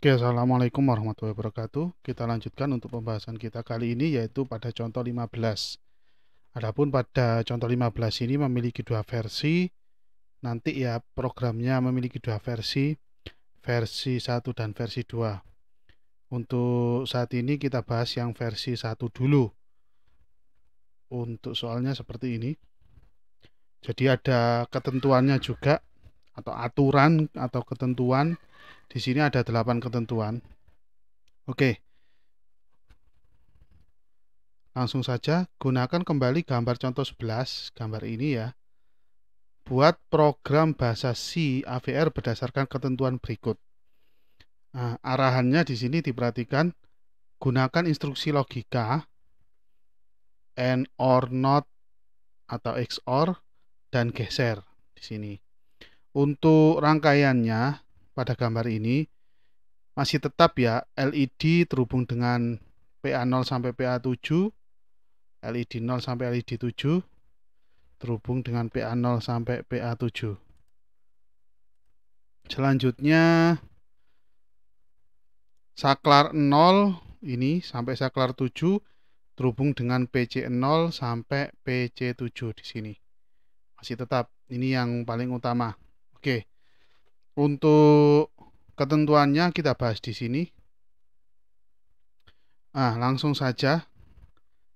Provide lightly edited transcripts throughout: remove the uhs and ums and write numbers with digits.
Oke, assalamualaikum warahmatullahi wabarakatuh. Kita lanjutkan untuk pembahasan kita kali ini yaitu pada contoh 15. Adapun pada contoh 15 ini memiliki dua versi. Nanti ya programnya memiliki dua versi, versi 1 dan versi 2. Untuk saat ini kita bahas yang versi 1 dulu. Untuk soalnya seperti ini. Jadi ada ketentuannya juga atau aturan atau ketentuan. Di sini ada 8 ketentuan. Oke. Langsung saja gunakan kembali gambar contoh 11, gambar ini ya. Buat program bahasa C AVR berdasarkan ketentuan berikut. Nah, arahannya di sini diperhatikan, gunakan instruksi logika AND OR NOT atau XOR dan geser di sini. Untuk rangkaiannya pada gambar ini masih tetap ya, LED terhubung dengan PA0 sampai PA7, LED 0 sampai LED 7 terhubung dengan PA0 sampai PA7. Selanjutnya saklar 0 ini sampai saklar 7 terhubung dengan PC0 sampai PC7 di sini. Masih tetap ini yang paling utama. Oke. Untuk ketentuannya kita bahas di sini. Langsung saja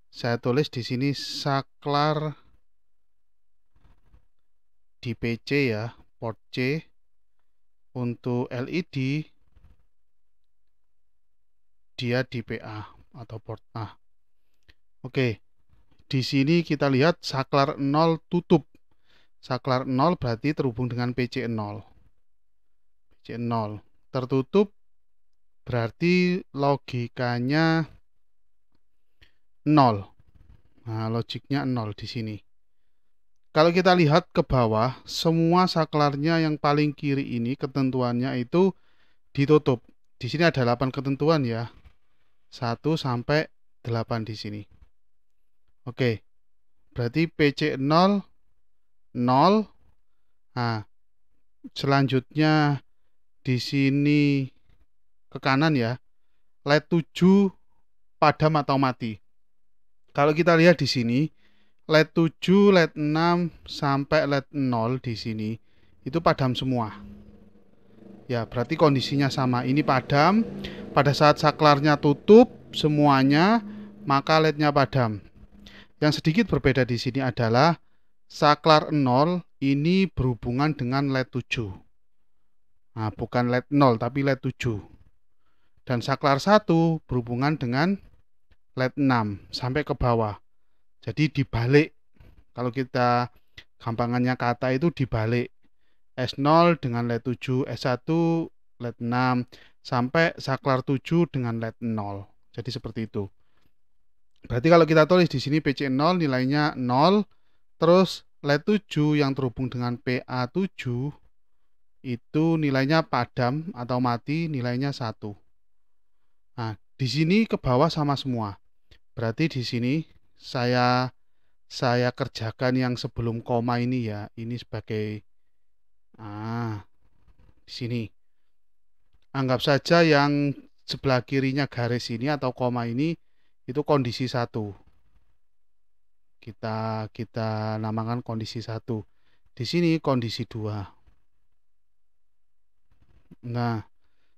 saya tulis di sini saklar di PC ya, port C. Untuk LED dia di PA atau port A. Oke. Di sini kita lihat saklar 0 tutup. Saklar 0 berarti terhubung dengan PC0. PC0 tertutup berarti logikanya 0. Nah, logiknya 0 di sini. Kalau kita lihat ke bawah, semua saklarnya yang paling kiri ini ketentuannya itu ditutup. Di sini ada 8 ketentuan ya. 1 sampai 8 di sini. Oke. Berarti PC0 0. Nah, selanjutnya di sini ke kanan ya. LED 7 padam atau mati. Kalau kita lihat di sini, LED 7, LED 6 sampai LED 0 di sini itu padam semua. Ya, berarti kondisinya sama. Ini padam. Pada saat saklarnya tutup semuanya, maka LED-nya padam. Yang sedikit berbeda di sini adalah saklar 0 ini berhubungan dengan LED 7. Nah, bukan LED 0 tapi LED 7. Dan saklar 1 berhubungan dengan LED 6 sampai ke bawah. Jadi dibalik. Kalau kita gampangannya kata itu dibalik. S0 dengan LED 7, S1 LED 6 sampai saklar 7 dengan LED 0. Jadi seperti itu. Berarti kalau kita tulis di sini PC0 nilainya 0, terus LED 7 yang terhubung dengan PA7 itu nilainya padam atau mati, nilainya 1. Nah, di sini ke bawah sama semua. Berarti di sini saya kerjakan yang sebelum koma ini ya. Ini sebagai di sini. Anggap saja yang sebelah kirinya garis ini atau koma ini itu kondisi 1. Kita namakan kondisi 1. Di sini kondisi 2. Nah,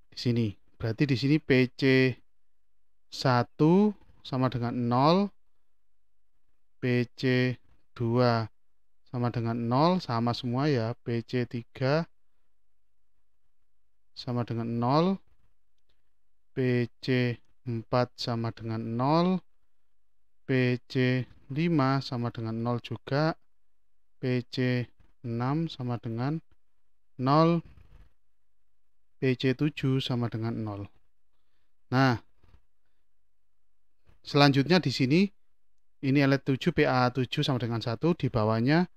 di sini. Berarti di sini PC 1 sama dengan 0, PC 2 sama dengan 0, sama semua ya. PC 3 sama dengan 0, PC 4 sama dengan 0, PC 5 sama dengan 0 juga, PC 6 sama dengan 0, PC 7 sama dengan 0. Nah, selanjutnya di sini ini LED 7 PA7 sama dengan 1, di bawahnya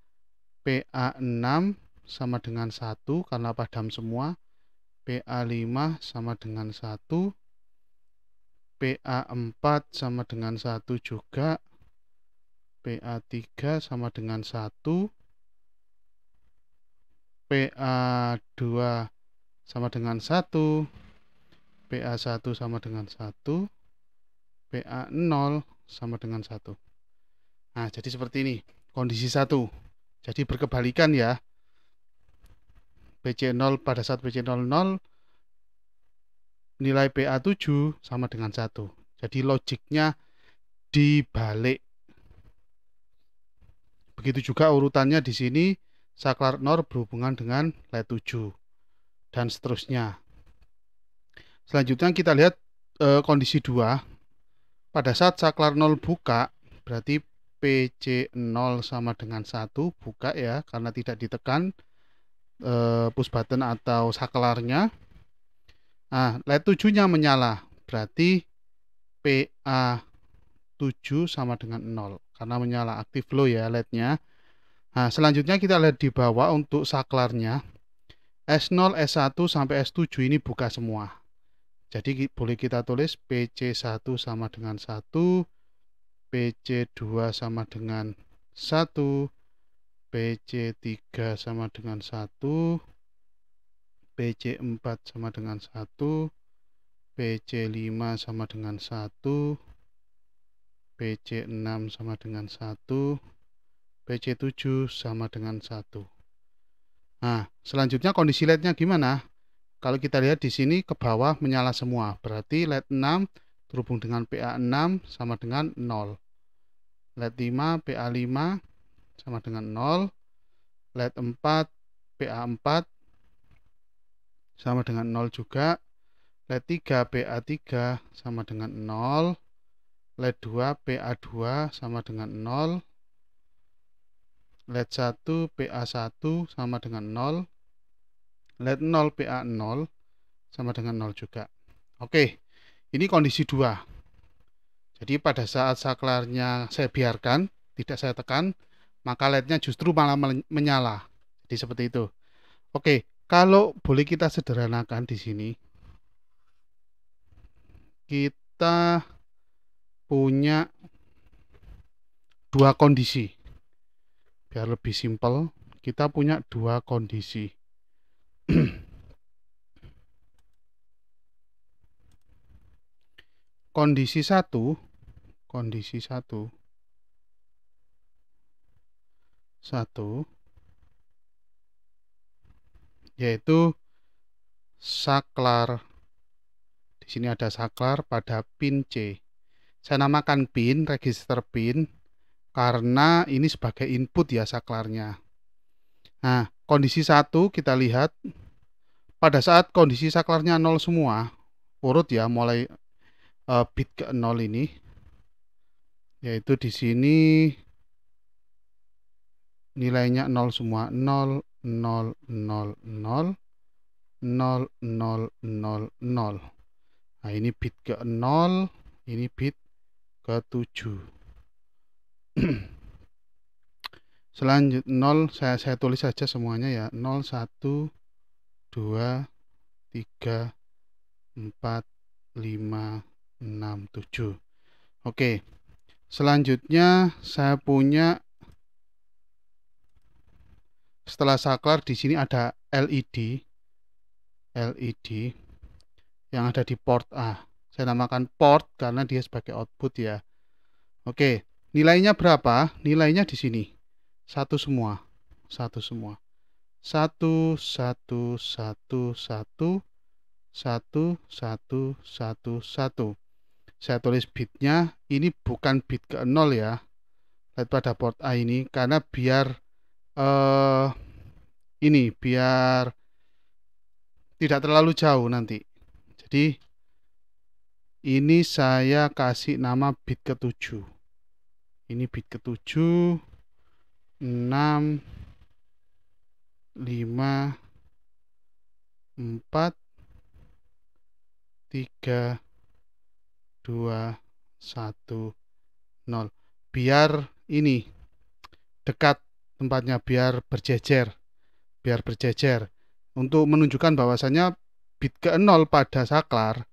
PA6 sama dengan 1 karena padam semua, PA5 sama dengan 1, PA4 sama dengan 1 juga, PA3 sama dengan 1, PA2 sama dengan 1, PA1 sama dengan 1, PA0 sama dengan 1. Nah, jadi seperti ini kondisi 1. Jadi berkebalikan ya. PC0 pada saat PC00 nilai PA7 sama dengan 1. Jadi logiknya dibalik. Begitu juga urutannya di sini saklar NOR berhubungan dengan LED 7 dan seterusnya. Selanjutnya kita lihat kondisi 2. Pada saat saklar 0 buka, berarti PC0 sama dengan 1 buka ya, karena tidak ditekan push button atau saklarnya. Nah, LED 7-nya menyala, berarti PA7 sama dengan 0 karena menyala, aktif low ya LED-nya. Nah, selanjutnya kita lihat di bawah untuk saklarnya. S0, S1 sampai S7 ini buka semua. Jadi boleh kita tulis PC1 sama dengan 1, PC2 sama dengan 1, PC3 sama dengan 1, PC4 sama dengan 1, PC5 sama dengan 1, PC6 sama dengan 1, PC7 sama dengan 1. Nah, selanjutnya kondisi LED-nya gimana? Kalau kita lihat di sini ke bawah menyala semua, berarti LED 6 terhubung dengan PA6 sama dengan 0. LED 5 PA5 sama dengan 0. LED 4 PA4 sama dengan 0 juga. LED 3 PA3 sama dengan 0. LED 2 PA2 sama dengan 0. LED 1 PA1 sama dengan 0. LED 0 PA0 sama dengan 0 juga. Oke, ini kondisi 2. Jadi pada saat saklarnya saya biarkan, tidak saya tekan, maka LED-nya justru malah menyala. Jadi seperti itu. Oke, kalau boleh kita sederhanakan di sini, kita punya dua kondisi. Biar lebih simpel, kita punya dua kondisi. Kondisi 1 yaitu saklar. Di sini ada saklar pada pin C. Saya namakan pin, register pin, karena ini sebagai input ya saklarnya. Nah, kondisi 1 kita lihat pada saat kondisi saklarnya 0 semua, urut ya mulai bit ke 0 ini, yaitu di sini nilainya 0 semua, 0 0 0 0 0 0 0 0. Nah, ini bit ke 0, ini bit ke 7. Selanjutnya 0 saya tulis saja semuanya ya. 0 1 2 3 4 5 6 7. Oke. Selanjutnya saya punya setelah saklar di sini ada LED yang ada di port A. Saya namakan port karena dia sebagai output ya. Oke, nilainya berapa? Nilainya di sini. Satu semua. 1 1 1 1 1 1 1 1. Saya tulis bitnya, ini bukan bit ke 0 ya. Lihat pada port A ini karena biar biar tidak terlalu jauh nanti. Jadi ini saya kasih nama bit ke-7. Ini bit ke-7, 6 5 4 3 2 1 0. Biar ini dekat tempatnya, biar berjejer. Untuk menunjukkan bahwasannya bit ke-0 pada saklar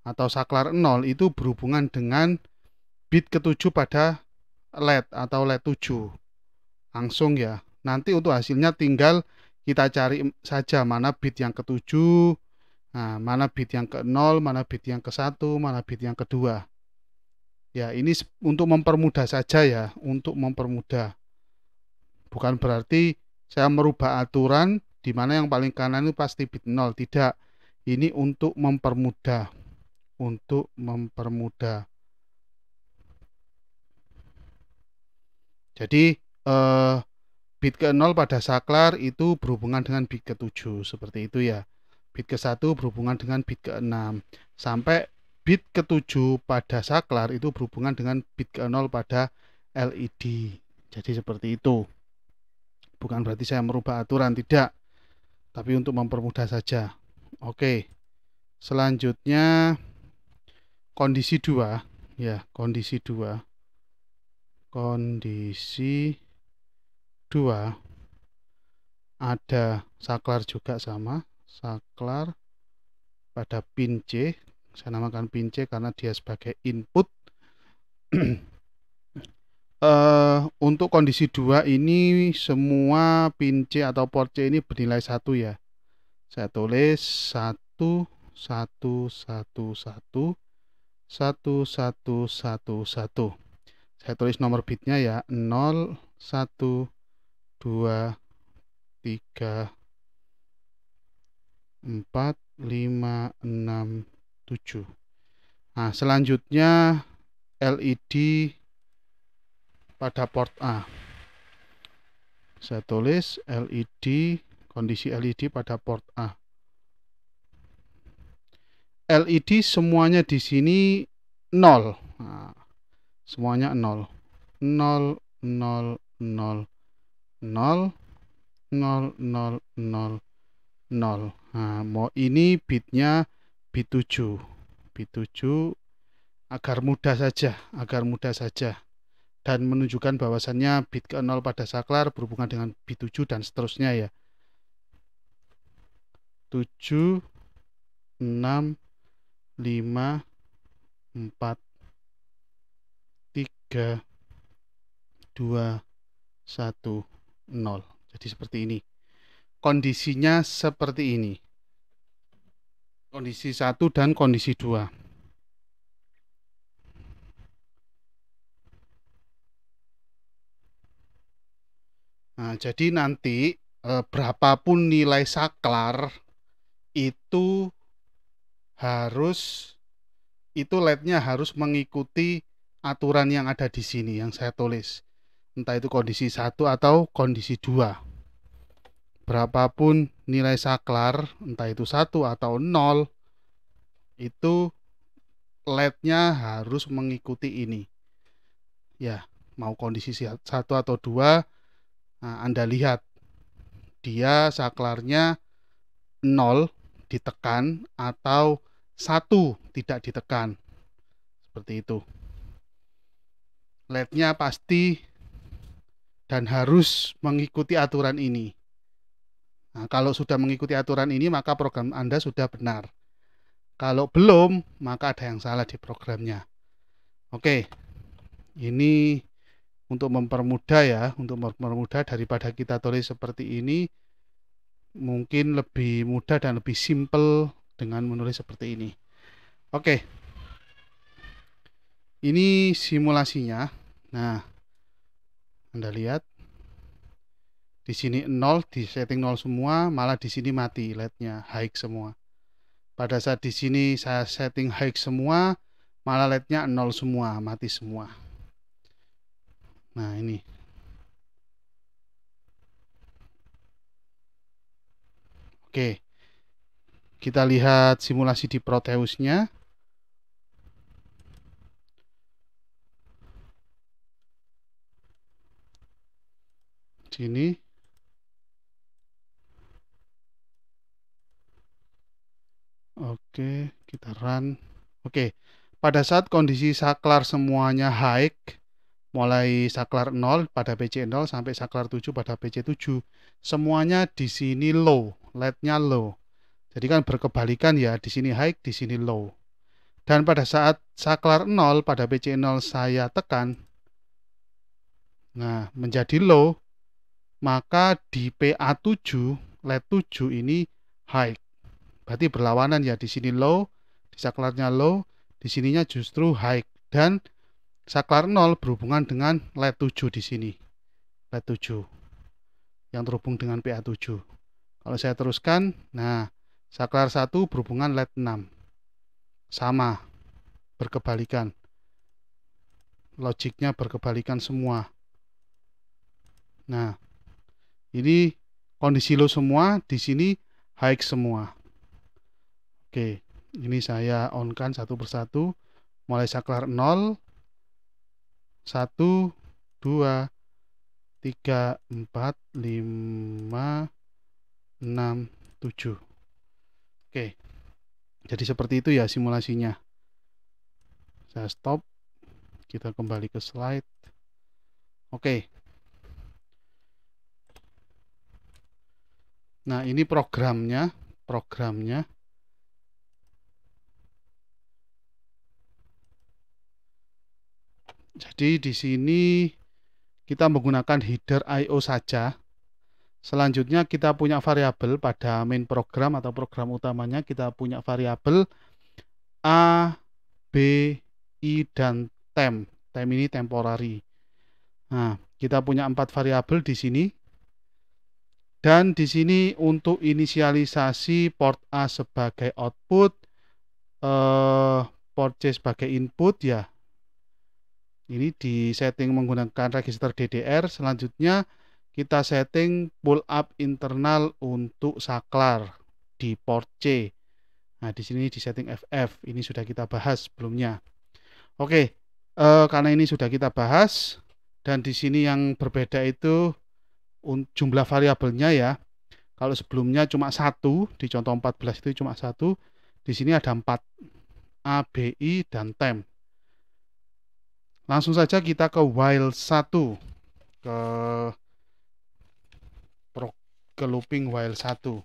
atau saklar 0 itu berhubungan dengan bit ke-7 pada LED atau LED 7. Langsung ya. Nanti untuk hasilnya tinggal kita cari saja mana bit yang ke-7 Nah, mana bit yang ke 0, mana bit yang ke 1, mana bit yang kedua. Ya, ini untuk mempermudah saja ya, untuk mempermudah. Bukan berarti saya merubah aturan di mana yang paling kanan itu pasti bit 0. Tidak. Ini untuk mempermudah. Untuk mempermudah. Jadi, bit ke 0 pada saklar itu berhubungan dengan bit ke 7. Seperti itu ya. Bit ke 1 berhubungan dengan bit ke 6. Sampai bit ke 7 pada saklar itu berhubungan dengan bit ke 0 pada LED. Jadi seperti itu. Bukan berarti saya merubah aturan, tidak. Tapi untuk mempermudah saja. Oke. Selanjutnya kondisi 2 ya, kondisi 2. Kondisi 2 ada saklar juga sama, saklar pada pin C. Saya namakan pin C karena dia sebagai input. Untuk kondisi 2 ini semua pin C atau port C ini bernilai 1 ya. Saya tulis 1 1 1 1 1 1 1 1. Saya tulis nomor bitnya ya 0 1 2 3 4 5 6 7. Nah, selanjutnya LED pada port A. Saya tulis LED, kondisi LED pada port A. LED semuanya di sini 0. Nah, semuanya 0. 0 0 0 0 0 0 0 0. Nah, mau ini bitnya bit 7. Bit 7 agar mudah saja dan menunjukkan bahwasannya bit ke 0 pada saklar berhubungan dengan bit 7 dan seterusnya ya. 7 6 5 4 3 2 1 0. Jadi seperti ini. Kondisinya seperti ini. Kondisi 1 dan kondisi 2. Nah, jadi nanti berapapun nilai saklar itu LED-nya harus mengikuti aturan yang ada di sini yang saya tulis. Entah itu kondisi 1 atau kondisi 2. Berapapun nilai saklar, entah itu 1 atau 0, itu LED-nya harus mengikuti ini. Ya, mau kondisi 1 atau 2, nah, Anda lihat dia saklarnya 0 ditekan atau 1 tidak ditekan. Seperti itu. LED-nya pasti dan harus mengikuti aturan ini. Nah, kalau sudah mengikuti aturan ini, maka program Anda sudah benar. Kalau belum, maka ada yang salah di programnya. Oke, ini untuk mempermudah ya, untuk mempermudah daripada kita tulis seperti ini, mungkin lebih mudah dan lebih simple dengan menulis seperti ini. Oke, ini simulasinya. Nah, Anda lihat di sini 0, di setting 0 semua, malah di sini mati LED-nya, high semua. Pada saat di sini saya setting high semua, malah LED-nya 0 semua, mati semua. Nah, ini. Oke. Kita lihat simulasi di Proteus-nya. Sini. Oke, kita run. Oke. Pada saat kondisi saklar semuanya high, mulai saklar 0 pada PC 0 sampai saklar 7 pada PC 7, semuanya di sini low, LED-nya low. Jadi kan berkebalikan ya, di sini high, di sini low. Dan pada saat saklar 0 pada PC 0 saya tekan, nah menjadi low, maka di PA7, LED 7 ini high. Berarti berlawanan ya, di sini low, di saklarnya low, di sininya justru high, dan saklar 0 berhubungan dengan LED 7 di sini. LED 7 yang terhubung dengan PA7. Kalau saya teruskan, nah saklar 1 berhubungan LED 6. Sama, berkebalikan. Logiknya berkebalikan semua. Nah, ini kondisi low semua, di sini high semua. Oke, ini saya on kan satu persatu. Mulai saklar 0, 1, 2, 3, 4, 5, 6, 7. Oke, jadi seperti itu ya simulasinya. Saya stop, kita kembali ke slide. Oke. Nah, ini programnya. Jadi di sini kita menggunakan header I/O saja. Selanjutnya kita punya variabel pada main program atau program utamanya, kita punya variabel A, B, I, dan temp. Temp ini temporary. Nah, kita punya 4 variabel di sini. Dan di sini untuk inisialisasi port A sebagai output, port C sebagai input ya. Ini di setting menggunakan register DDR. Selanjutnya kita setting pull up internal untuk saklar di port C. Nah, di sini di setting FF. Ini sudah kita bahas sebelumnya. Oke, karena ini sudah kita bahas dan di sini yang berbeda itu jumlah variabelnya ya. Kalau sebelumnya cuma 1, di contoh 14 itu cuma 1, di sini ada 4, A, B, I, dan temp. Langsung saja kita ke while 1, ke looping while 1.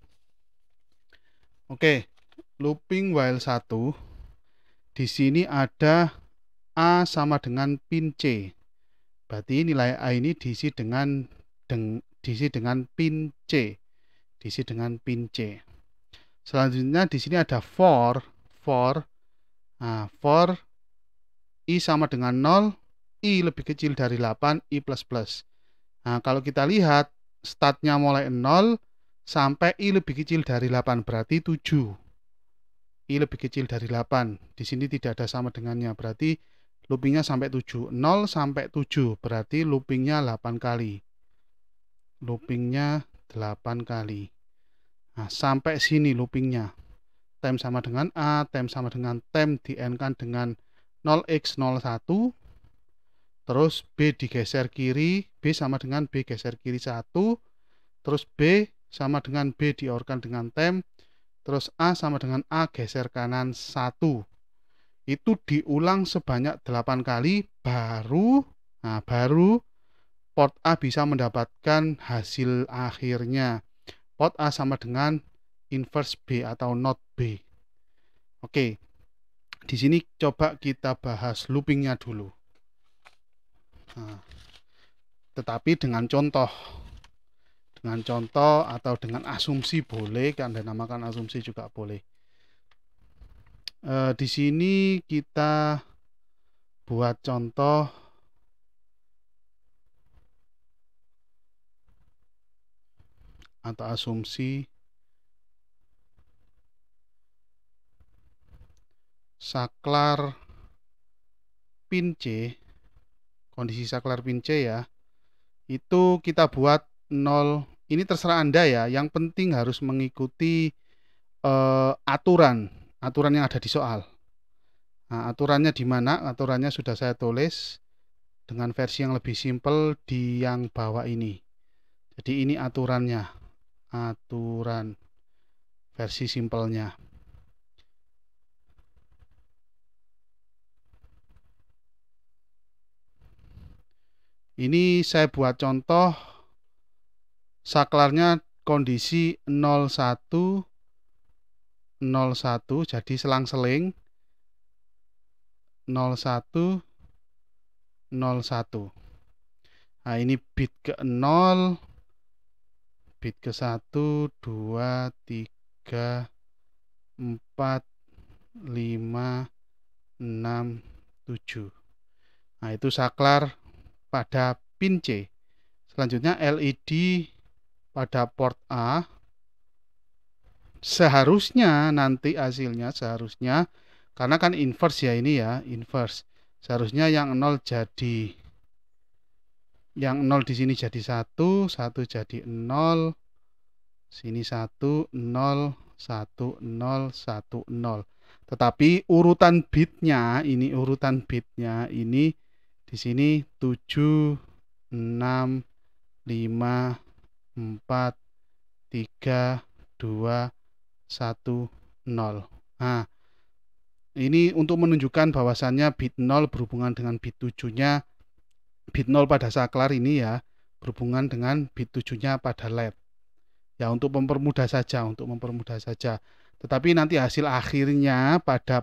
Oke, looping while 1, di sini ada A sama dengan pin C. Berarti nilai A ini diisi dengan pin C. Diisi dengan pin C. Selanjutnya di sini ada for I sama dengan 0, I lebih kecil dari 8, I plus plus. Nah, kalau kita lihat startnya mulai 0 sampai I lebih kecil dari 8, berarti 7. I lebih kecil dari 8. Di sini tidak ada sama dengannya, berarti loopingnya sampai 7. 0 sampai 7, berarti loopingnya 8 kali. Loopingnya 8 kali. Nah, sampai sini loopingnya. Temp sama dengan A, temp sama dengan temp di N-kan dengan 0x01. Terus B digeser kiri, B sama dengan B geser kiri 1. Terus B sama dengan B diorkan dengan temp. Terus A sama dengan A geser kanan 1. Itu diulang sebanyak 8 kali, baru port A bisa mendapatkan hasil akhirnya. Port A sama dengan inverse B atau not B. Oke, di sini coba kita bahas loopingnya dulu. Nah, tetapi dengan contoh atau dengan asumsi boleh, Anda namakan asumsi juga boleh. Di sini kita buat contoh atau asumsi saklar pin C, kondisi saklar pin C ya, itu kita buat 0. Ini terserah Anda ya, yang penting harus mengikuti aturan yang ada di soal. Nah, aturannya di mana? Aturannya sudah saya tulis dengan versi yang lebih simpel di yang bawah ini. Jadi ini aturannya, aturan versi simpelnya. Ini saya buat contoh saklarnya kondisi 01, 01, jadi selang-seling 01, 01. Nah, ini bit ke 0, bit ke 1, 2, 3, 4, 5, 6, 7. Nah, itu saklar pada pin C. Selanjutnya LED pada port A. Seharusnya nanti hasilnya karena kan inverse ya ini ya, inverse. Seharusnya yang 0 di sini jadi 1, 1 jadi 0, sini 1, 0, 1, 0, 1, 0. Tetapi urutan bitnya ini di sini 7, 6, 5, 4, 3, 2, 1, 0. Nah, ini untuk menunjukkan bahwasannya bit 0 berhubungan dengan bit 7-nya. Bit 0 pada saklar ini ya berhubungan dengan bit 7-nya pada LED. Ya, untuk mempermudah saja. Tetapi nanti hasil akhirnya pada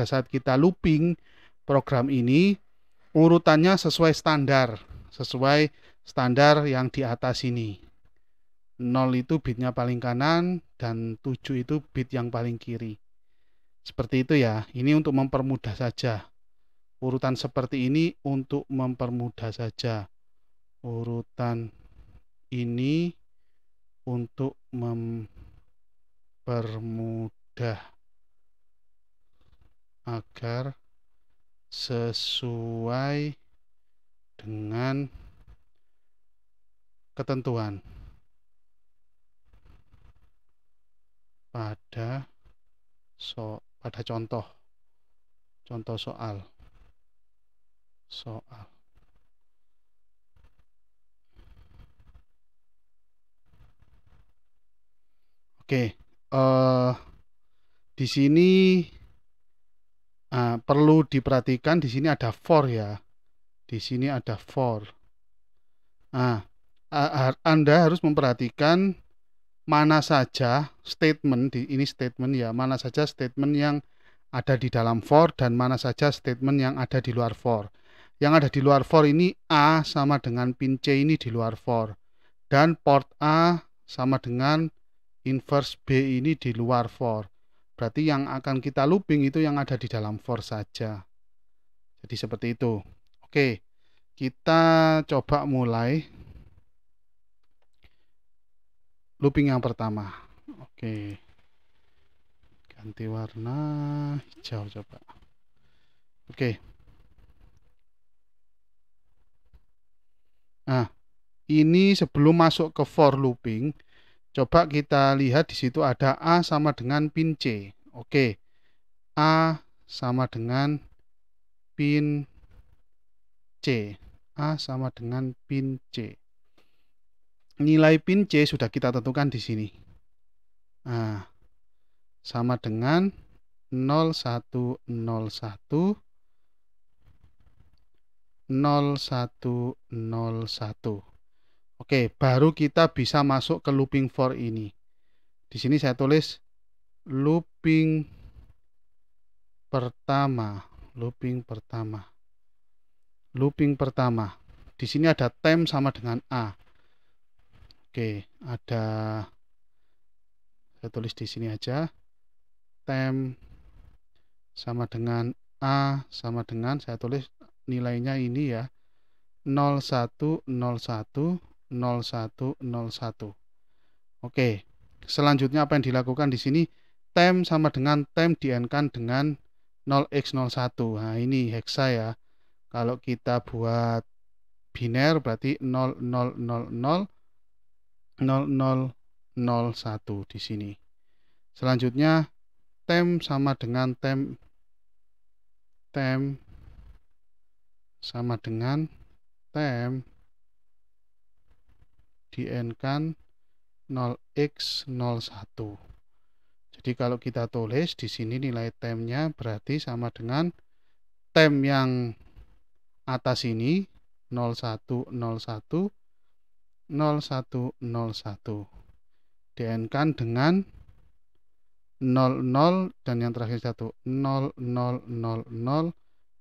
saat kita looping program ini urutannya sesuai standar yang di atas ini. 0 itu bitnya paling kanan dan 7 itu bit yang paling kiri. Seperti itu ya. Ini untuk mempermudah saja. Urutan seperti ini untuk mempermudah saja. Urutan ini untuk mempermudah agar sesuai dengan ketentuan pada contoh soal. Oke, di sini perlu diperhatikan, di sini ada for ya. Di sini ada for. Nah, Anda harus memperhatikan mana saja ini statement ya, mana saja statement yang ada di dalam for dan mana saja statement yang ada di luar for. Yang ada di luar for ini A sama dengan pin C ini di luar for. Dan port A sama dengan inverse B ini di luar for. Berarti yang akan kita looping itu yang ada di dalam for saja. Jadi seperti itu. Oke, kita coba mulai looping yang pertama. Oke, ganti warna hijau coba. Oke. Nah, ini sebelum masuk ke for looping, coba kita lihat di situ ada A sama dengan pin C. Oke. A sama dengan pin C. A sama dengan pin C. Nilai pin C sudah kita tentukan di sini. Nah, sama dengan 0101 0101. Oke, baru kita bisa masuk ke looping for ini. Di sini saya tulis looping pertama. Di sini ada temp sama dengan A. Oke, saya tulis di sini aja. Temp sama dengan A sama dengan, saya tulis nilainya ini ya, 0101 0101. Oke, selanjutnya apa yang dilakukan di sini? Temp sama dengan temp di-n-kan dengan 0x01. Nah, ini hexa ya. Kalau kita buat biner berarti 0000 0001 di sini. Selanjutnya temp sama dengan temp sama dengan temp di-n-kan 0x01. Jadi kalau kita tulis di sini nilai tempnya berarti sama dengan temp yang atas ini 0101 0101 di-n-kan dengan 00 dan yang terakhir 1 0000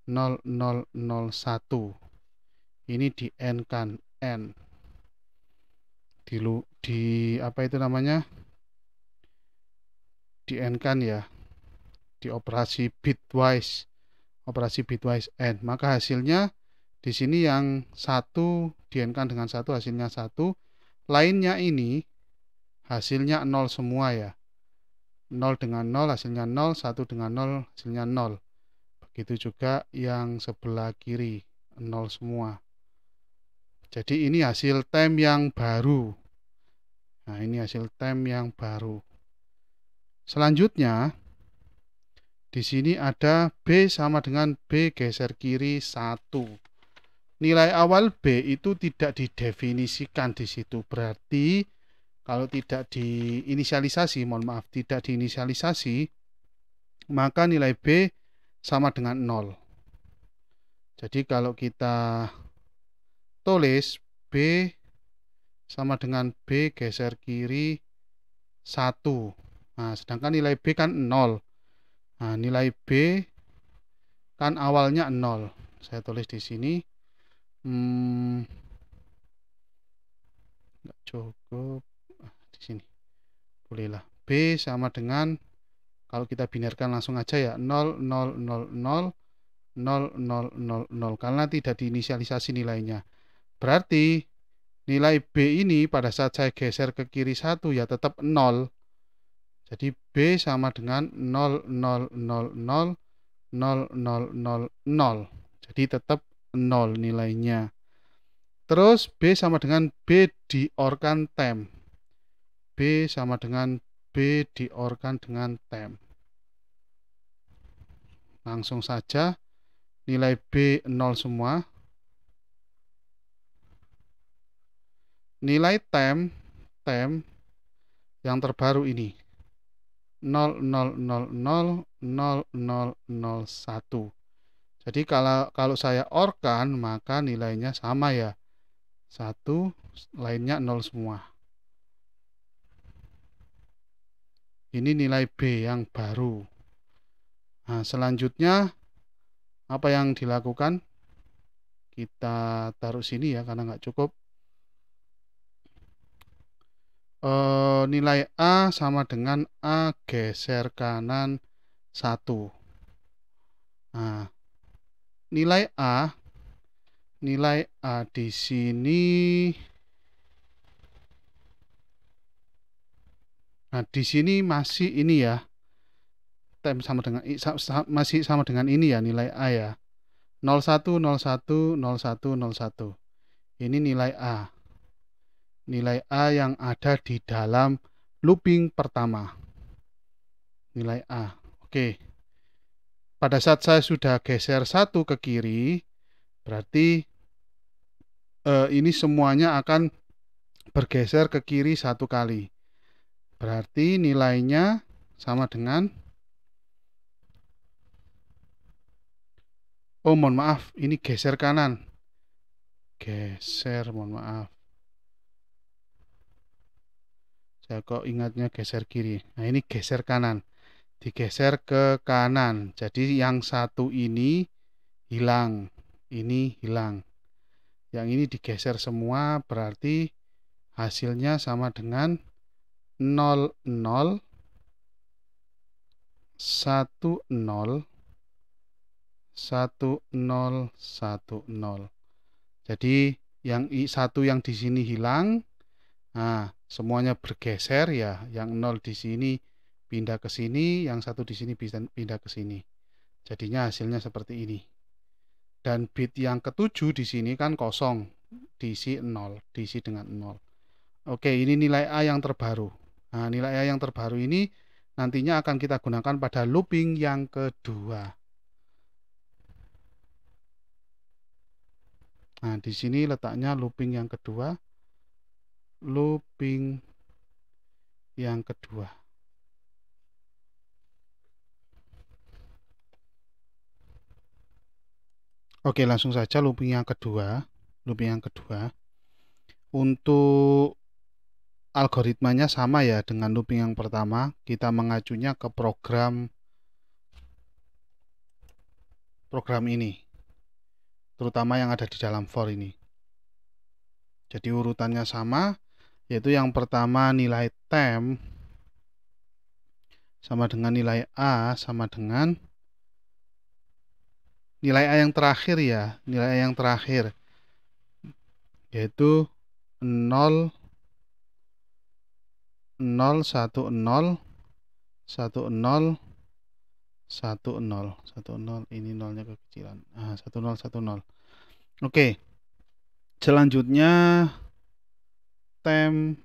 0001. Ini di-n-kan n. Di apa itu namanya? di N kan ya, di operasi bitwise N, maka hasilnya di sini yang 1 di N kan dengan 1 hasilnya 1, lainnya ini hasilnya 0 semua ya. 0 dengan 0 hasilnya 0, 1 dengan 0 hasilnya 0. Begitu juga yang sebelah kiri 0 semua. Jadi ini hasil tem yang baru. Nah, ini hasil tem yang baru. Selanjutnya di sini ada B sama dengan B geser kiri 1. Nilai awal B itu tidak didefinisikan di situ. Berarti kalau tidak diinisialisasi, mohon maaf, tidak diinisialisasi, maka nilai B sama dengan 0. Jadi kalau kita tulis B sama dengan B geser kiri 1. Nah, sedangkan nilai B kan 0. Nah, nilai B kan awalnya 0. Saya tulis di sini. Nggak cukup. Di sini. Bolehlah. B sama dengan, kalau kita binarkan langsung aja ya, 0, 0, 0, 0, 0, 0, 0, 0. Karena tidak diinisialisasi nilainya. Berarti nilai B ini pada saat saya geser ke kiri 1 ya tetap 0. Jadi B sama dengan 0, 0, 0, 0, 0, 0, 0, 0. Jadi tetap 0 nilainya. Terus B sama dengan B diorkan tem. B sama dengan B diorkan dengan tem. Langsung saja nilai B 0 semua. Nilai tem yang terbaru ini 0, 0, 0, 0, 0, 0, 0, 1. Jadi kalau saya orkan maka nilainya sama ya. 1, lainnya 0 semua. Ini nilai B yang baru. Nah, selanjutnya apa yang dilakukan? Kita taruh sini ya karena nggak cukup. Nilai A sama dengan A geser kanan 1. Nah, nilai A di sini. Nah, di sini masih ini ya. Tem sama dengan masih sama dengan ini ya nilai A ya. 01, 01, 01, 01. Ini nilai A. Nilai A yang ada di dalam looping pertama. Nilai A. Oke. Pada saat saya sudah geser 1 ke kiri, berarti ini semuanya akan bergeser ke kiri 1 kali. Berarti nilainya sama dengan, oh mohon maaf, ini geser kanan. Geser, mohon maaf. Saya kok ingatnya geser kiri. Nah, ini geser kanan. Digeser ke kanan. Jadi yang 1 ini hilang. Ini hilang. Yang ini digeser semua, berarti hasilnya sama dengan 0, 0, 1, 0, 1, 0, 1, 0. Jadi yang 1 yang di sini hilang. Nah, semuanya bergeser ya. Yang 0 di sini pindah ke sini, yang 1 di sini pindah ke sini. Jadinya hasilnya seperti ini. Dan bit yang ketujuh di sini kan kosong, diisi 0, diisi dengan 0. Oke, ini nilai A yang terbaru. Nah, nilai A yang terbaru ini nantinya akan kita gunakan pada looping yang kedua. Nah, di sini letaknya looping yang kedua. Looping yang kedua. Oke, langsung saja looping yang kedua. Looping yang kedua. Untuk algoritmanya sama ya dengan looping yang pertama. Kita mengacunya ke program ini. Terutama yang ada di dalam for ini. Jadi urutannya sama, yaitu yang pertama nilai tem sama dengan nilai A sama dengan nilai A yang terakhir ya, nilai A yang terakhir yaitu 0 0 1 0 1 0 1 0 1 0, ini nolnya kekecilan. 1 0 1 0. Oke. Selanjutnya tem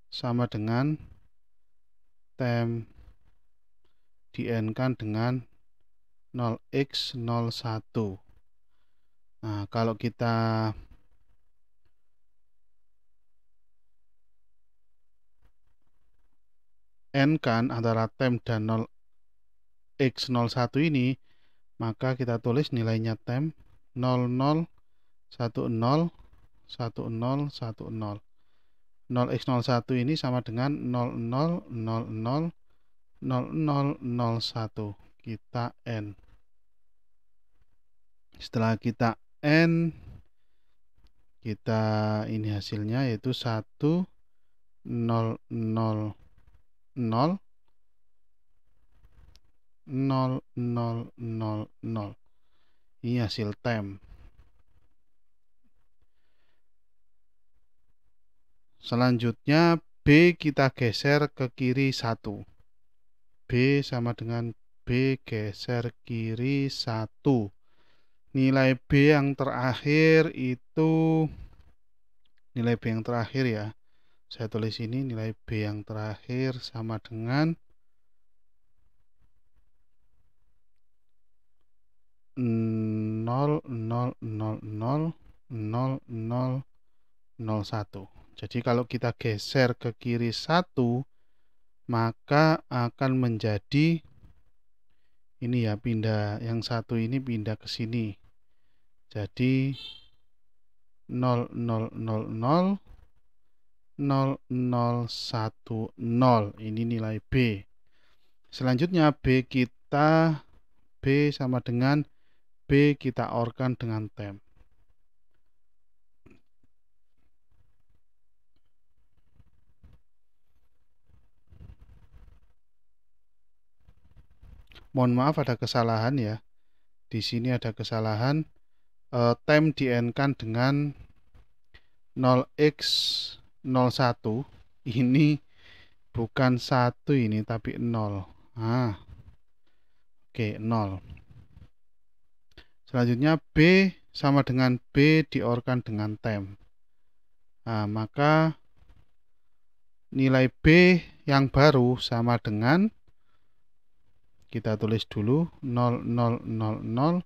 sama dengan tem di-n-kan dengan 0x01. Nah, kalau kita n-kan antara tem dan 0x01 ini, maka kita tulis nilainya tem 00 10 10 10. 0x01 ini sama dengan 0000 0001. Kita n. Setelah kita n, kita ini hasilnya yaitu 1 0 0 0 0 0 0 0. Ini hasil tem. Selanjutnya B kita geser ke kiri 1. B sama dengan B geser kiri 1. Nilai B yang terakhir itu nilai B yang terakhir ya. Saya tulis ini nilai B yang terakhir sama dengan 0 0 0 0 0 0 01. Jadi kalau kita geser ke kiri 1, maka akan menjadi ini ya, pindah yang satu ini pindah ke sini. Jadi 0 0 0 0 0 0 1 0. Ini nilai B. Selanjutnya B sama dengan B kita OR-kan dengan tem. Mohon maaf ada kesalahan ya. Di sini ada kesalahan. Tem di-n-kan dengan 0x01. Ini bukan 1 ini tapi 0. Oke, 0. Selanjutnya B sama dengan B di-OR-kan dengan tem. Maka nilai B yang baru sama dengan, kita tulis dulu 0 0 0 0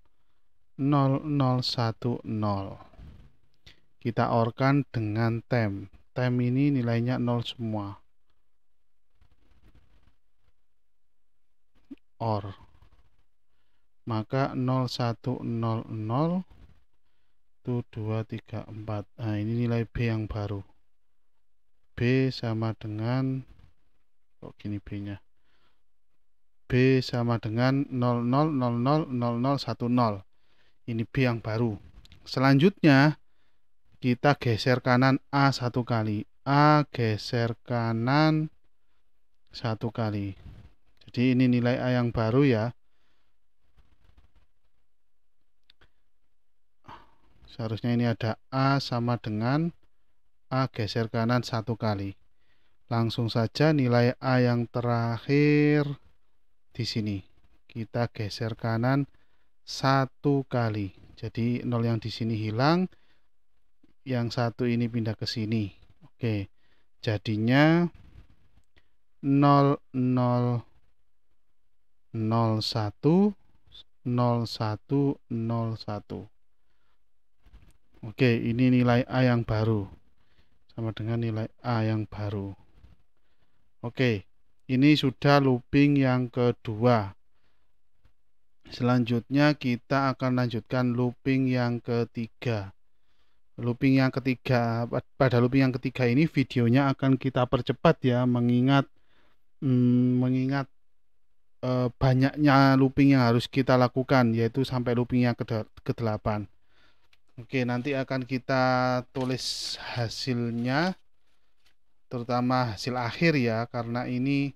0 0 1 0. Kita OR-kan dengan tem. Tem ini nilainya 0 semua. OR. Maka 0 1 0 0 1 2 3 4. Nah, ini nilai B yang baru. B sama dengan, kok gini B-nya? B sama dengan 0 0 0 0 0 0 1 0. Ini B yang baru. Selanjutnya kita geser kanan A satu kali. A geser kanan satu kali. Jadi ini nilai A yang baru ya. Seharusnya ini ada A sama dengan A geser kanan satu kali. Langsung saja nilai A yang terakhir di sini. Kita geser kanan satu kali. Jadi 0 yang di sini hilang. Yang satu ini pindah ke sini. Oke. Jadinya 0 0 0 1 0 1 0 1. Oke, ini nilai A yang baru. Sama dengan nilai A yang baru. Oke, ini sudah looping yang kedua. Selanjutnya kita akan lanjutkan looping yang ketiga. Looping yang ketiga, pada looping yang ketiga ini videonya akan kita percepat ya, mengingat banyaknya looping yang harus kita lakukan, yaitu sampai looping yang ke-8. Oke, nanti akan kita tulis hasilnya, terutama hasil akhir ya, karena ini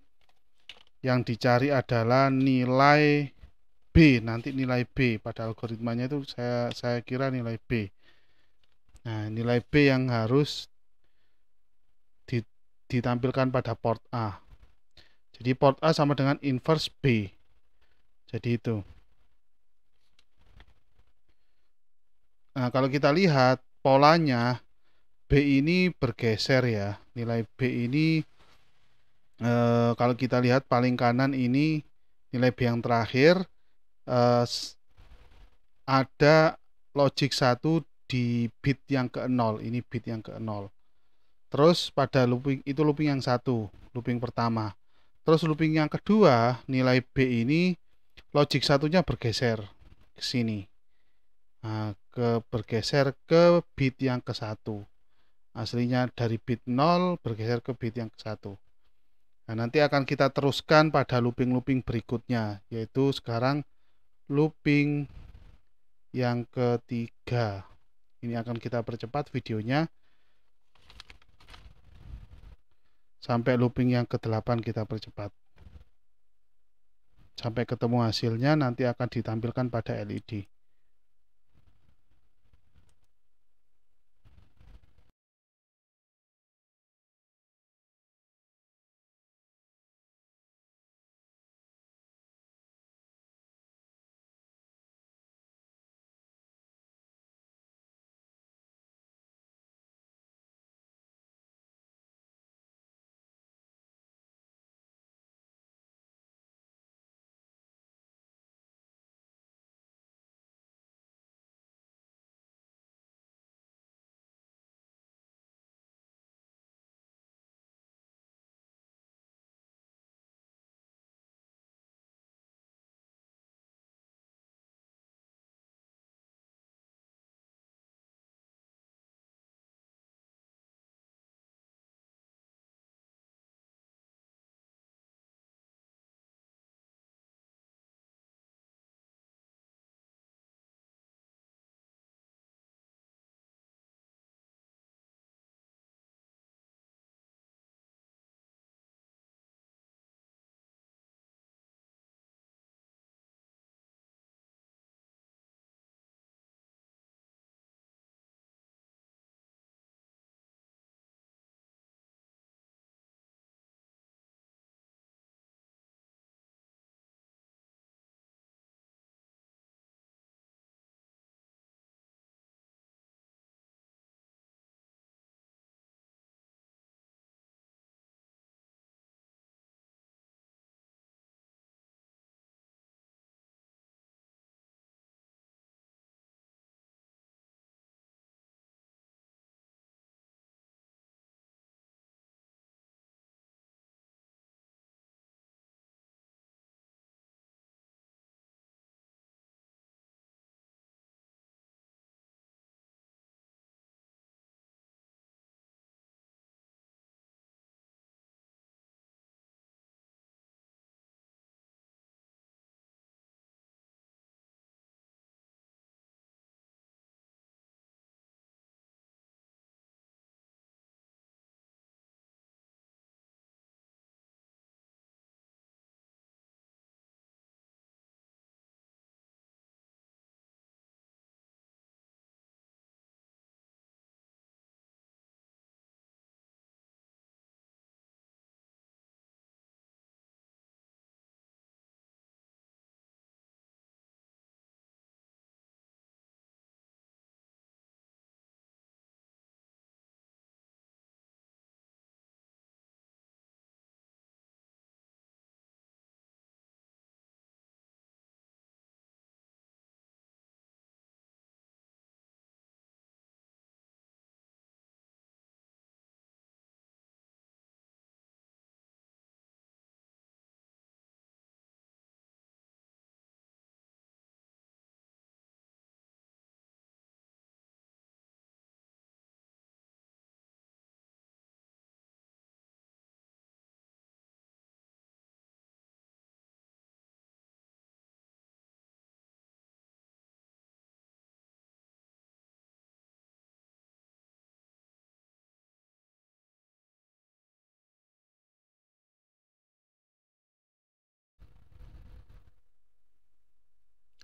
Yang dicari adalah nilai B, nanti nilai B pada algoritmanya itu saya kira nilai B. Nah, nilai B yang harus ditampilkan pada port A. Jadi port A sama dengan inverse B. Jadi itu. Nah, kalau kita lihat polanya, B ini bergeser ya. Nilai B ini kalau kita lihat paling kanan ini nilai B yang terakhir, ada logic 1 di bit yang ke-0. Ini bit yang ke-0. Terus pada looping yang satu, looping pertama. Terus looping yang kedua, nilai B ini logic satunya bergeser ke sini. Nah, bergeser ke bit yang ke-1. Aslinya dari bit 0 bergeser ke bit yang ke-1. Nah, nanti akan kita teruskan pada looping-looping berikutnya, yaitu sekarang looping yang ketiga. Ini akan kita percepat videonya sampai looping yang ke-8 kita percepat. Sampai ketemu hasilnya nanti akan ditampilkan pada LED.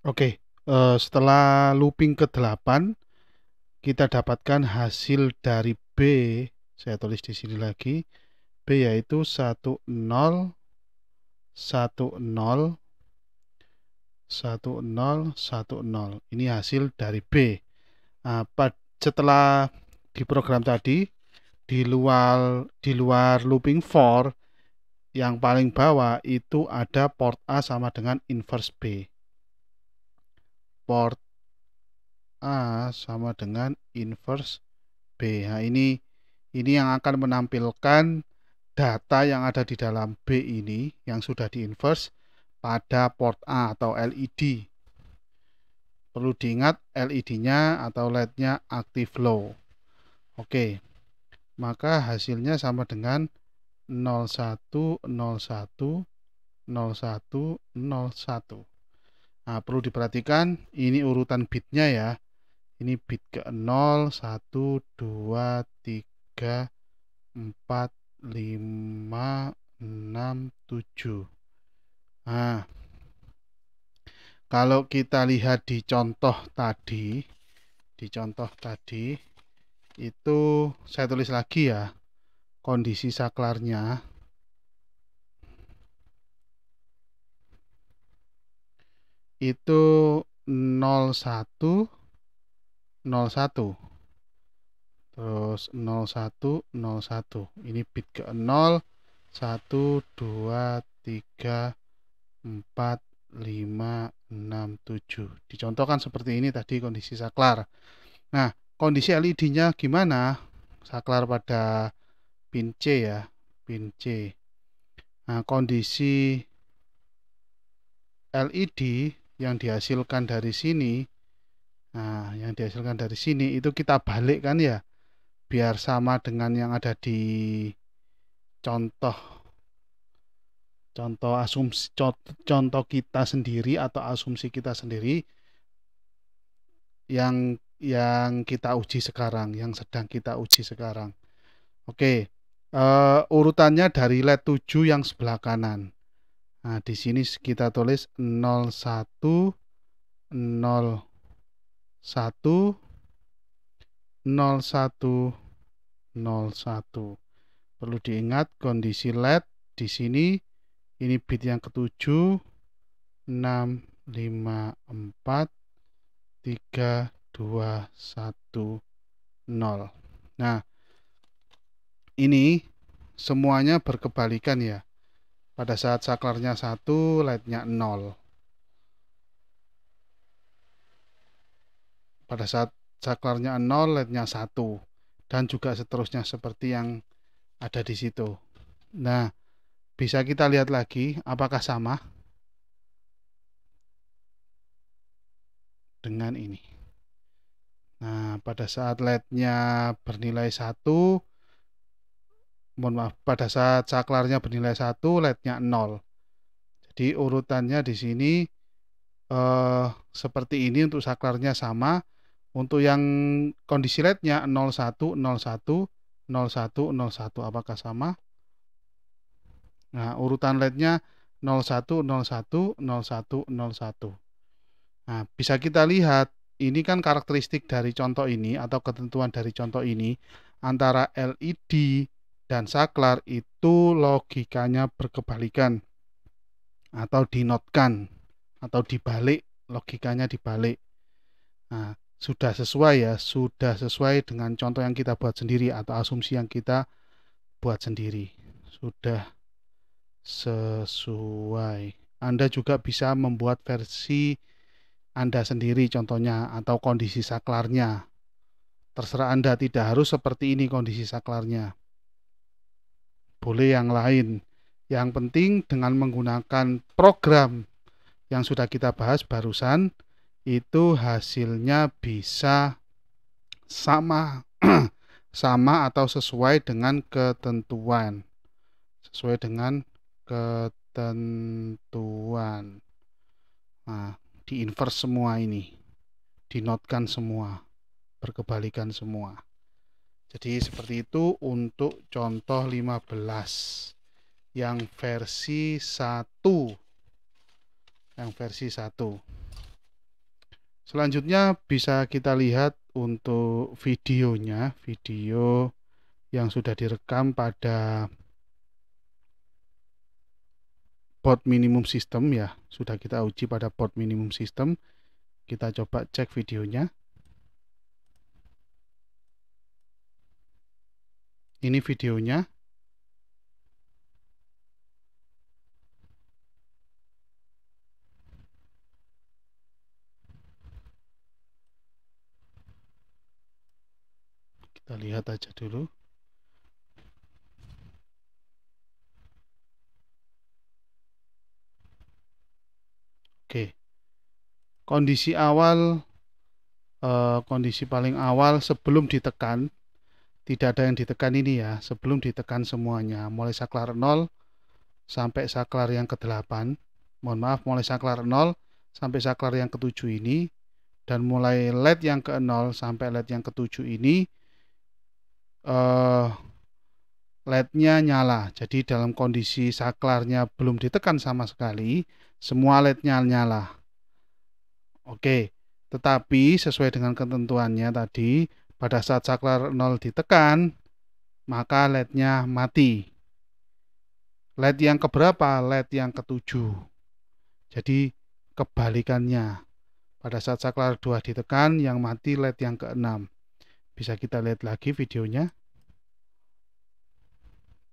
Oke, setelah looping ke-8 kita dapatkan hasil dari B. Saya tulis di sini lagi. B yaitu 10 10 10 10. Ini hasil dari B. Nah, setelah di program tadi di luar looping for yang paling bawah itu ada port A sama dengan inverse B. Port A sama dengan inverse B. Nah, ini yang akan menampilkan data yang ada di dalam B ini yang sudah diinverse pada port A atau LED. Perlu diingat LED-nya atau LED-nya active low. Oke, maka hasilnya sama dengan 01 01 01 01. Nah, perlu diperhatikan ini urutan bitnya ya. Ini bit ke 0, 1, 2, 3, 4, 5, 6, 7. Nah, kalau kita lihat di contoh tadi, itu saya tulis lagi ya, kondisi saklarnya itu 01 01. Terus 01 01. Ini bit ke 0, 1, 2, 3, 4, 5, 6, 7. Dicontohkan seperti ini tadi kondisi saklar. Nah, kondisi LED-nya gimana? Saklar pada pin C ya, pin C. Nah, kondisi LED yang dihasilkan dari sini, itu kita balik kan ya, biar sama dengan yang ada di contoh asumsi contoh kita sendiri atau asumsi kita sendiri yang kita uji sekarang, yang sedang kita uji sekarang. Oke, urutannya dari LED 7 yang sebelah kanan. Nah, di sini kita tulis 01 01 01 01. Perlu diingat kondisi LED di sini ini bit yang ketujuh, 6, 5, 4, 3, 2, 1, 0. Nah, ini semuanya berkebalikan ya. Pada saat saklarnya 1, LED-nya 0. Pada saat saklarnya 0, LED-nya 1. Dan juga seterusnya seperti yang ada di situ. Nah, bisa kita lihat lagi apakah sama dengan ini. Nah, pada saat LED-nya bernilai 1, mohon maaf, pada saat saklarnya bernilai 1, LED-nya 0. Jadi urutannya di sini seperti ini untuk saklarnya sama. Untuk yang kondisi LED-nya 01, 01, 01, 01. Apakah sama? Nah, urutan LED-nya 01, 01, 01, 01. Nah, bisa kita lihat, ini kan karakteristik dari contoh ini atau ketentuan dari contoh ini antara LED dan saklar itu logikanya berkebalikan atau dinotkan atau dibalik, logikanya dibalik. Nah, sudah sesuai ya, sudah sesuai dengan contoh yang kita buat sendiri atau asumsi yang kita buat sendiri. Sudah sesuai. Anda juga bisa membuat versi Anda sendiri contohnya atau kondisi saklarnya. Terserah Anda, tidak harus seperti ini kondisi saklarnya. Boleh yang lain. Yang penting dengan menggunakan program yang sudah kita bahas barusan, itu hasilnya bisa sama sama atau sesuai dengan ketentuan. Sesuai dengan ketentuan. Nah, di-inverse semua ini. Dinotkan semua. Berkebalikan semua. Jadi seperti itu untuk contoh 15 yang versi 1. Yang versi 1. Selanjutnya bisa kita lihat untuk videonya, video yang sudah direkam pada port minimum system ya, sudah kita uji pada port minimum system. Kita coba cek videonya. Ini videonya. Kita lihat aja dulu. Oke. Kondisi paling awal sebelum ditekan, tidak ada yang ditekan ini ya, sebelum ditekan semuanya, mulai saklar 0 sampai saklar yang ke-8. Mohon maaf, mulai saklar 0 sampai saklar yang ke-7 ini, dan mulai LED yang ke-0 sampai LED yang ke-7 ini LED-nya nyala. Jadi dalam kondisi saklarnya belum ditekan sama sekali, semua LED-nya nyala. Oke, tetapi sesuai dengan ketentuannya tadi, pada saat saklar 0 ditekan, maka LED-nya mati. LED yang keberapa? LED yang ke-7. Jadi kebalikannya. Pada saat saklar 2 ditekan, yang mati LED yang ke-6. Bisa kita lihat lagi videonya.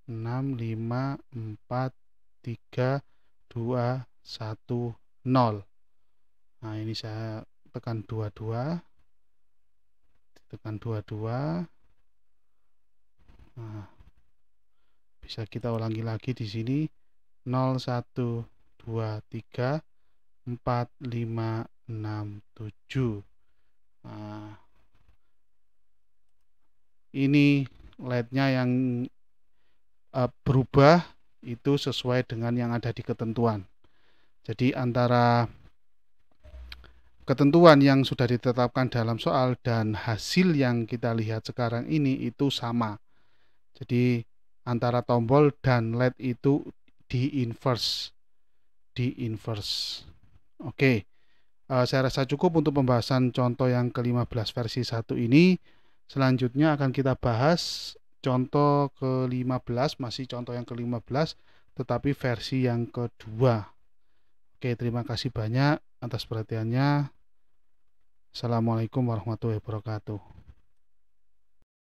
6, 5, 4, 3, 2, 1, 0. Nah, ini saya tekan 22. Tekan 22. Nah, bisa kita ulangi lagi di sini. 0, 1, 2, 3, 4, 5, 6, 7. Nah, ini LED-nya yang berubah itu sesuai dengan yang ada di ketentuan. Jadi antara ketentuan yang sudah ditetapkan dalam soal dan hasil yang kita lihat sekarang ini itu sama. Jadi antara tombol dan LED itu di inverse. Oke, saya rasa cukup untuk pembahasan contoh yang ke-15 versi 1 ini. Selanjutnya akan kita bahas contoh ke-15, masih contoh yang ke-15, tetapi versi yang kedua. Oke, terima kasih banyak atas perhatiannya. Assalamualaikum warahmatullahi wabarakatuh.